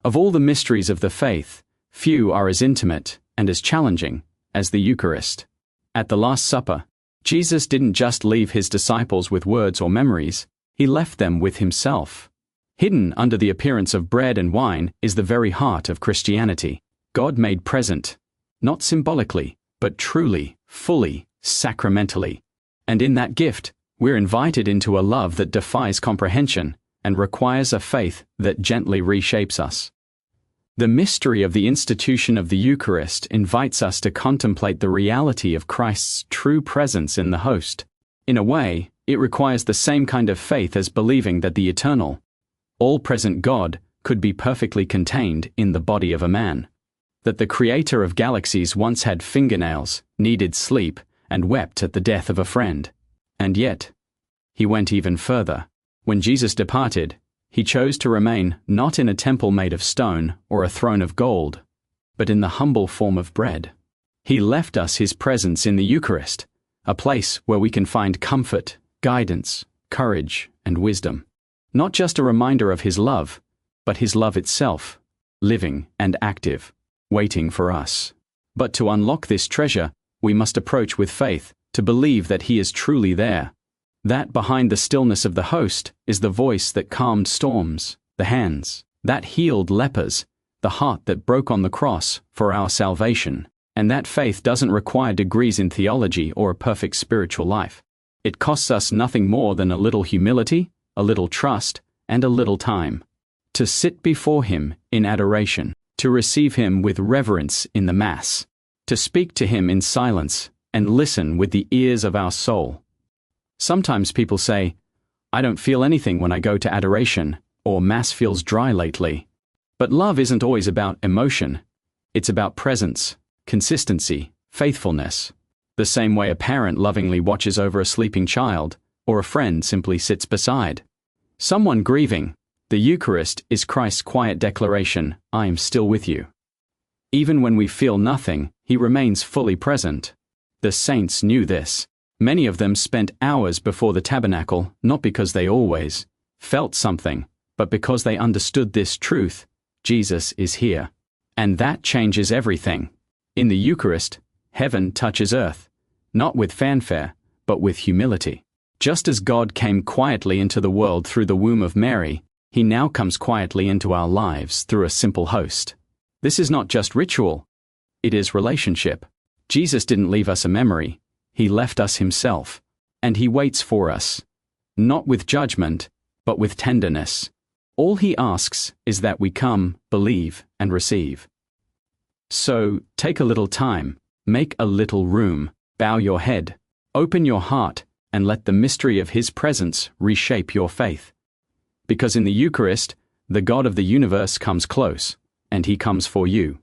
Of all the mysteries of the faith, few are as intimate and as challenging as the Eucharist. At the Last Supper, Jesus didn't just leave his disciples with words or memories, he left them with himself. Hidden under the appearance of bread and wine is the very heart of Christianity. God made present, not symbolically, but truly, fully, sacramentally. And in that gift, we're invited into a love that defies comprehension and requires a faith that gently reshapes us. The mystery of the institution of the Eucharist invites us to contemplate the reality of Christ's true presence in the host. In a way, it requires the same kind of faith as believing that the eternal, all-present God could be perfectly contained in the body of a man. That the creator of galaxies once had fingernails, needed sleep, and wept at the death of a friend. And yet, he went even further. When Jesus departed, he chose to remain not in a temple made of stone or a throne of gold, but in the humble form of bread. He left us his presence in the Eucharist, a place where we can find comfort, guidance, courage, and wisdom. Not just a reminder of his love, but his love itself, living and active, waiting for us. But to unlock this treasure, we must approach with faith, to believe that he is truly there. That behind the stillness of the host is the voice that calmed storms, the hands that healed lepers, the heart that broke on the cross for our salvation. And that faith doesn't require degrees in theology or a perfect spiritual life. It costs us nothing more than a little humility, a little trust, and a little time. To sit before him in adoration, to receive him with reverence in the Mass, to speak to him in silence and listen with the ears of our soul. Sometimes people say, "I don't feel anything when I go to adoration," or "Mass feels dry lately." But love isn't always about emotion. It's about presence, consistency, faithfulness. The same way a parent lovingly watches over a sleeping child, or a friend simply sits beside someone grieving. The Eucharist is Christ's quiet declaration, "I am still with you." Even when we feel nothing, he remains fully present. The saints knew this. Many of them spent hours before the tabernacle, not because they always felt something, but because they understood this truth: Jesus is here. And that changes everything. In the Eucharist, heaven touches earth, not with fanfare, but with humility. Just as God came quietly into the world through the womb of Mary, he now comes quietly into our lives through a simple host. This is not just ritual, it is relationship. Jesus didn't leave us a memory, he left us himself. And he waits for us, not with judgment, but with tenderness. All he asks is that we come, believe, and receive. So, take a little time, make a little room, bow your head, open your heart, and let the mystery of his presence reshape your faith. Because in the Eucharist, the God of the universe comes close, and he comes for you.